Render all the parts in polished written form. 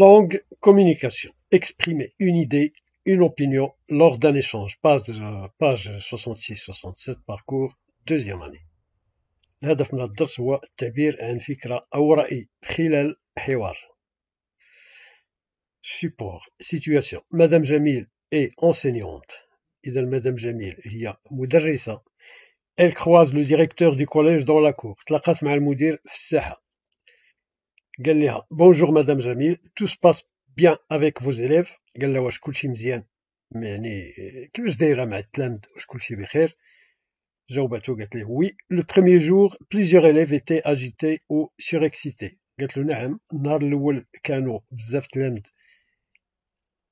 Langue, communication. Exprimer une idée, une opinion lors d'un échange. Page 66-67 parcours deuxième année. الهدف من الدرس هو التعبير عن فكرة أو رأي خلال حوار. Support, situation. Madame Jamil est enseignante. إذا Madame Jamil هي مدرسة. Elle croise le directeur du collège dans la cour. تلاقات مع المدير في الساحة. قال لها bonjour Madame Jamil, tout se passe bien avec vos élèves. قال لها واش كلشي مزيان، يعني كيفاش دايرة مع التلامذة، واش كلشي بخير. جاوبته قالت له oui, le premier jour plusieurs élèves étaient agités ou surexcités. قالت له نعم، النهار الأول كانوا بزاف تلامذ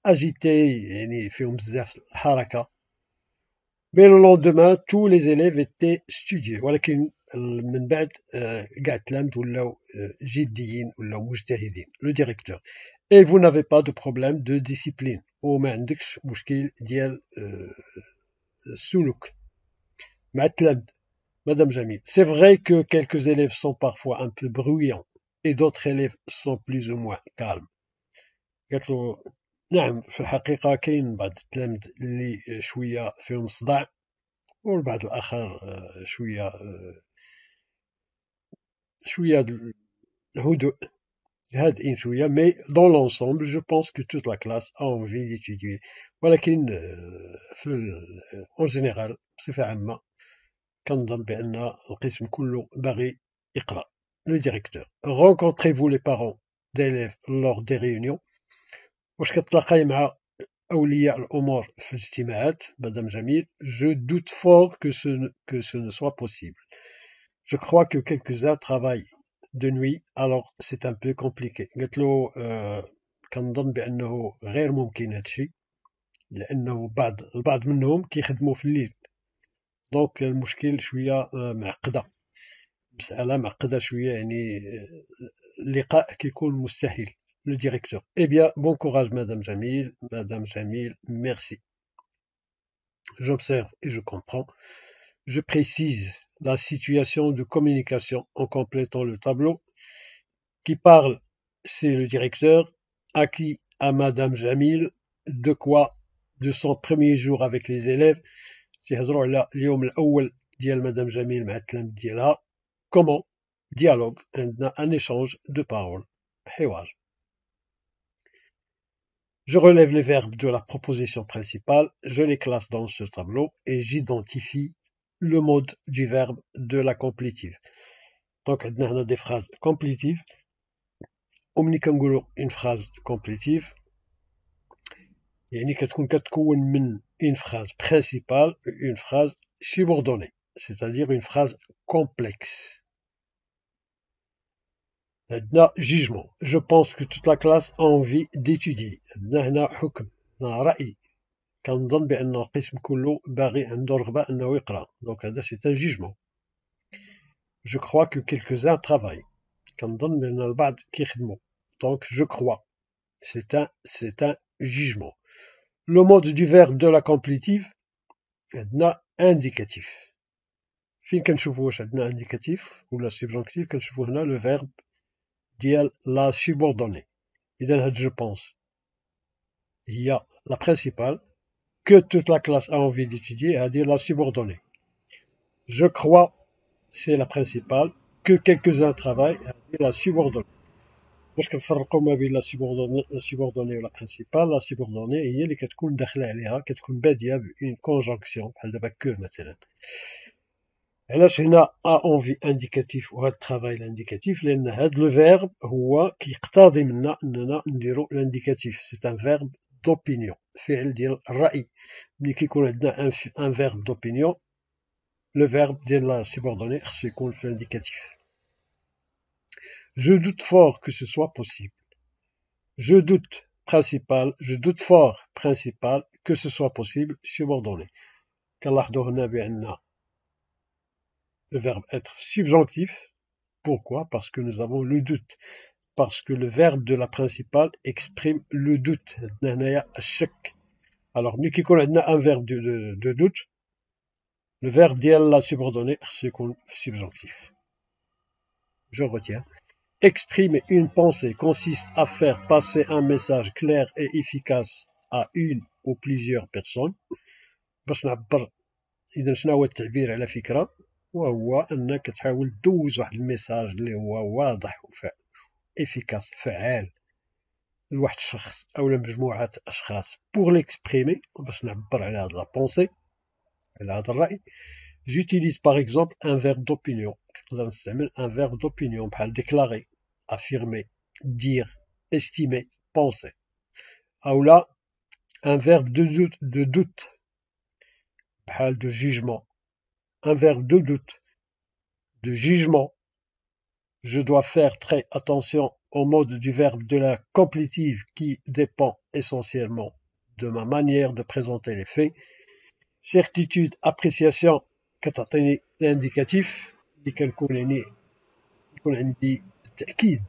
agité يعني فيهم بزاف الحركة. Mais le lendemain tous les élèves étaient studieux. ولكن من بعد كاع التلامذ ولاو جديين ولاو مجتهدين. Le directeur. Et vous n'avez pas de problème de discipline. وما عندكش مشكل ديال السلوك مع التلامذ. Madame Jamil. C'est vrai que quelques élèves sont parfois un peu bruyants et d'autres élèves sont plus ou moins calmes. قالت له نعم، في الحقيقة كاين بعض التلامذ اللي شوية فيهم صداع، والبعض الآخر شوية الهدوء هادئين شوية. mais dans l'ensemble je pense que toute la classe a envie d'étudier. ولكن en général بصفة عامة كنظن بأن القسم كله باغي يقرأ. Le directeur. Rencontrez-vous les parents d'élèves lors des réunions. واش كتلاقاي مع أولياء الأمور في الاجتماعات Madame Jamil. Je doute fort que ce ne soit possible. Je crois que quelques-uns travaillent de nuit, alors c'est un peu compliqué. قالت له كنظن بأنه غير ممكن هادشي، لأنه البعض منهم كيخدموا في الليل. دونك المشكل شوية معقدة، مسألة معقدة شوية، يعني اللقاء كيكون مستحيل. Le directeur. Eh bien, bon courage Madame Jamil. Madame Jamil, merci. J'observe et je comprends. Je précise la situation de communication en complétant le tableau. Qui parle, c'est le directeur. À qui? À Madame Jamil. De quoi? De son premier jour avec les élèves. تيهضروا على اليوم الأول ديال مدام جميل مع التلاميذ ديالها. Comment? Dialogue. عندنا un échange de paroles. حوار. Je relève les verbes de la proposition principale, je les classe dans ce tableau et j'identifie le mode du verbe de la complétive. Donc, on a des phrases complétives. وملي كنقولوا une phrase complétive يعني كتكون من une phrase principale et une phrase subordonnée, c'est-à-dire une phrase complexe. عندنا jugement. Je pense que toute la classe a envie d'étudier. عندنا هنا حكم، عندنا رأي. كنظن بأن القسم كله باغي عنده رغبة أنه يقرأ. Donc هذا c'est un jugement. Je crois que quelques-uns travaillent. كنظن بأن البعض كيخدموا. Donc je crois. C'est un jugement. Le mode du verbe de la complétive عندنا indicatif. فين كنشوفوا واش عندنا indicatif ولا subjonctif؟ كنشوفوا هنا le verbe ديال la subordonnée. إذا هاد je pense هي la principale. Que toute la classe a envie d'étudier, هذه la subordonnée. Je crois c'est la principale. Que quelques-uns travaillent, هذه la subordonnée. باش كنفرقوا ما بين la subordonnée و la principale. La subordonnée هي اللي كتكون داخله عليها، كتكون باديه بune conjonction بحال دابا que مثلا. علاش هنا a envie indicatif وهاد travail l'indicatif؟ لأن هاد le verbe هو كيقتضي منا أننا نديرو l'indicatif. C'est un verbe d'opinion، فعل ديال الرأي. ملي كيكون عندنا un verbe d'opinion le verbe ديال la subordonnée خصو يكون في l'indicatif. Je doute fort que ce soit possible. Je doute principal. Je doute fort principal que ce soit possible subordonné. كنلاحظوا هنا بأن le verbe être subjonctif. Pourquoi? Parce que nous avons le doute. Parce que le verbe de la principale exprime le doute. هنايا الشك. Alors ملي كيكون عندنا un verbe de doute le verbe ديال la subordonnée خصو يكون subjonctif. Je retiens. Exprimer une pensée consiste à faire passer un message clair et efficace à une ou plusieurs personnes. باش نعبر إذا شنو هو التعبير على فكرة، وهو أنك تحاول دوز واحد الميساج اللي هو واضح efficace فعال لواحد الشخص أو لمجموعة أشخاص pour l'exprimer باش نعبر على هاد لا بونسي على هذا الرأي. J'utilise par exemple un verbe d'opinion. نقدر نستعمل un verbe d'opinion بحال déclarer, affirmer, dire, estimer, penser. أو لا un verbe de doute بحال de jugement. Un verbe de doute, de jugement. Je dois faire très attention au mode du verbe de la complétive qui dépend essentiellement de ma manière de présenter les faits. Certitude, appréciation كتعطيني l'indicatif اللي يكون عندي التأكيد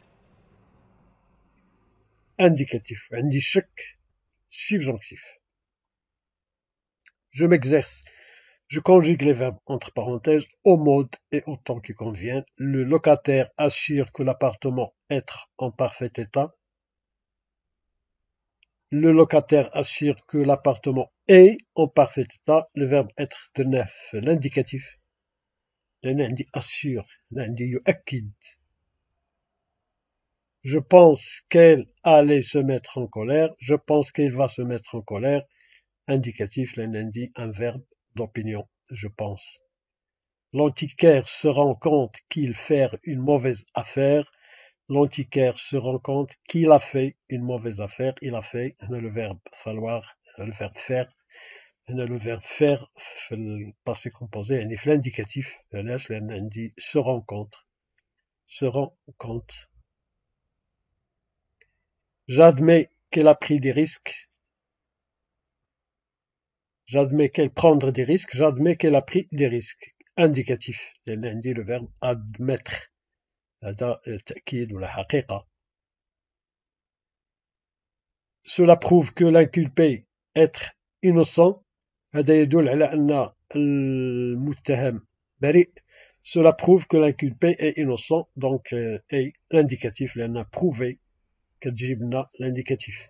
indicatif عندي الشك subjonctif. Je m'exerce. Je conjugue les verbes entre parenthèses au mode et au temps qui convient. Le locataire assure que l'appartement est en parfait état. Le locataire assure que l'appartement est en parfait état. Le verbe être de neuf, l'indicatif. لأن عندي assure, عندي يؤكد. Je pense qu'elle allait se mettre en colère. Je pense qu'il va se mettre en colère. Indicatif, لأن عندي un verbe d'opinion. Je pense. L'antiquaire se rend compte qu'il fait une mauvaise affaire. L'antiquaire se rend compte qu'il a fait une mauvaise affaire. Il a fait, هنا le verbe falloir, le verbe faire. هنا le verbe faire في الباسé composé يعني في l'indicatif. علاش؟ لأن عندي se rencontre. Se rend compte. J'admets qu'elle a pris des risques. J'admets qu'elle prendre des risques. J'admets qu'elle a pris des risques. Indicatif. لأن عندي le verbe admettre. هذا تأكيد ولا حقيقة. Cela prouve que l'inculpé est innocent. هذا يدل على أن المتهم بريء. Cela prouve que l'inculpé est innocent. Donc est l'indicatif لأن prouver كتجيب لنا l'indicatif.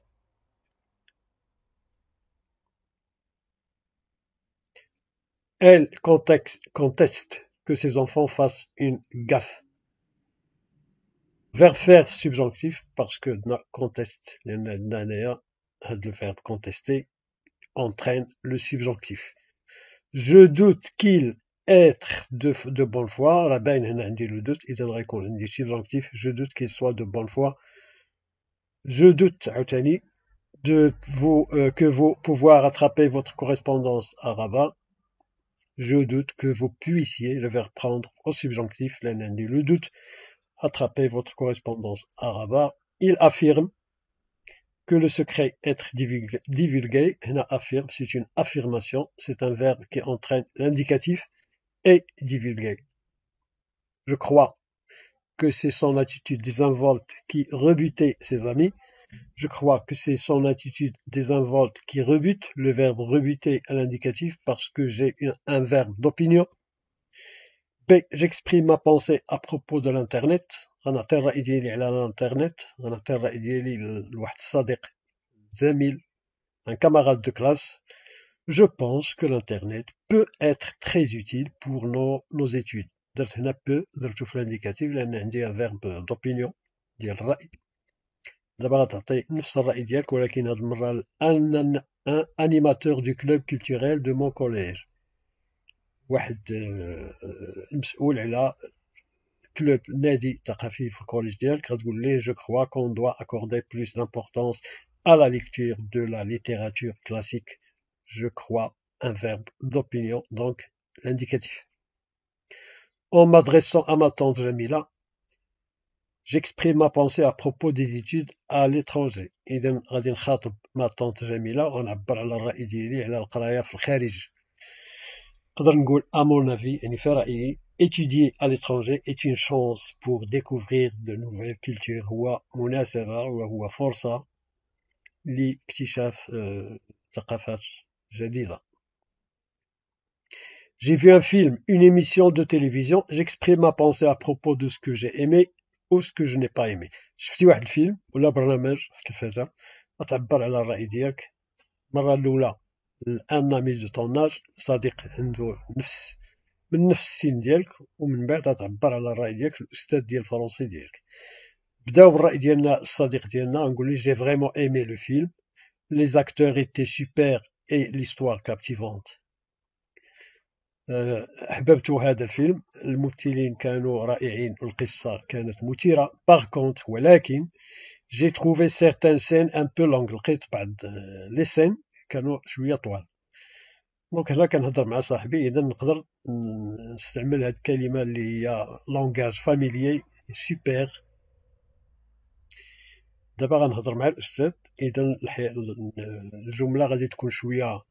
Elle conteste que ses enfants fassent une gaffe. Verbe faire subjonctif parce que conteste le verbe contester entraîne le subjonctif. Je doute qu'il être de bonne foi. راه باين هنا عندي le doute إذا غيكون عندي subjonctif. Je doute qu'il soit de bonne foi. Je doute عاوتاني que vous pouvoir attraper votre correspondance à Rabat. Je doute que vous puissiez, le verbe prendre au subjonctif, لأن عندي le doute, attraper votre correspondance à Rabat. Il affirme que le secret est divulgué. هنا affirme, c'est une affirmation, c'est un verbe qui entraîne l'indicatif et divulgué. Je crois que c'est son attitude désinvolte qui rebutait ses amis. Je crois que c'est son attitude désinvolte qui rebute, le verbe rebuter à l'indicatif parce que j'ai un verbe d'opinion. B. J'exprime ma pensée à propos de l'internet. غنعطي الرأي ديالي على الانترنت. غنعطي الرأي ديالي لواحد الصديق زميل un camarade de classe. Je pense que l'internet peut être très utile pour nos études. درت هنا peut درتو في l'indicatif لأن عندي un verbe d'opinion ديال الرأي. دابا غتعطي نفس الرأي ديالك ولكن هاد المرة un animateur du club culturel de mon collège. واحد مسؤول على كلوب نادي ثقافي في الكوليج ديالك غتقول ليه je crois qu'on doit accorder plus d'importance à la lecture de la littérature classique. Je crois, un verbe d'opinion, donc l'indicatif. En m'adressant à ma tante Jamila, j'exprime ma pensée à propos des études à l'étranger. إذا غادي نخاطب ما طونط جميلة ونعبر على الرأي ديالي على القراية في الخارج. نقدر نقول à mon avis يعني في رأيي étudier à l'étranger est une chance pour découvrir de nouvelles cultures. هو مناسبة وهو فرصة لاكتشاف ثقافات جديدة. J'ai vu un film, une émission de télévision, j'exprime ma pensée à propos de ce que j'ai aimé. ou ce que je n'ai pas aimé. شفتي واحد الفيلم ولا برنامج في التلفازة تعبر على الرأي ديالك المرة الأولى ان امي دو طون اج صديق عنده من نفس السن ديالك ومن بعد تعبر على الرأي ديالك الأستاذ ديال الفرنسي ديالك. بداو بالرأي ديالنا الصديق ديالنا غنقول ليه j'ai vraiment aimé le film, les acteurs étaient super et l'histoire captivante. أحببت هذا الفيلم، الممثلين كانوا رائعين والقصة كانت مثيرة. باغ كونتر ولكن j'ai trouvé certaines scènes un peu longues، لقيت بعض لي سين كانوا شوية طوال. دونك هنا كنهضر مع صاحبي إذا نقدر نستعمل هاد الكلمة اللي هي لونغاج فاميليي سوبر. دابا غنهضر مع الأستاذ إذا الجملة غادي تكون شوية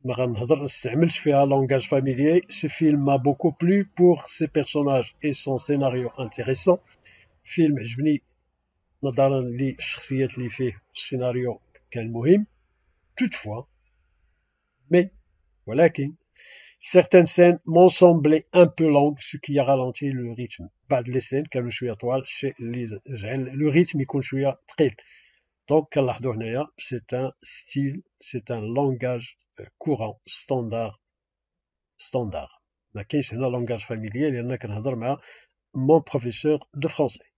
ما غنهضر نستعملش فيها لونغاج فاميليي. Ce film m'a beaucoup plu pour ses personnages et son scénario intéressant. فيلم عجبني نظرا للشخصيات اللي فيه السيناريو كان مهم. toutefois mais ولكن certaines scènes m'ont semblé un peu longues ce qui a ralenti le rythme. بعض لي سين كانوا شويه طوال الشيء اللي جعل لو ريتم يكون شويه ثقيل. دونك كنلاحظوا هنايا c'est un style, c'est un langage courant standard. ما كاينش هنا لونغاج فاميليي لان كنهضر مع mon professeur de français.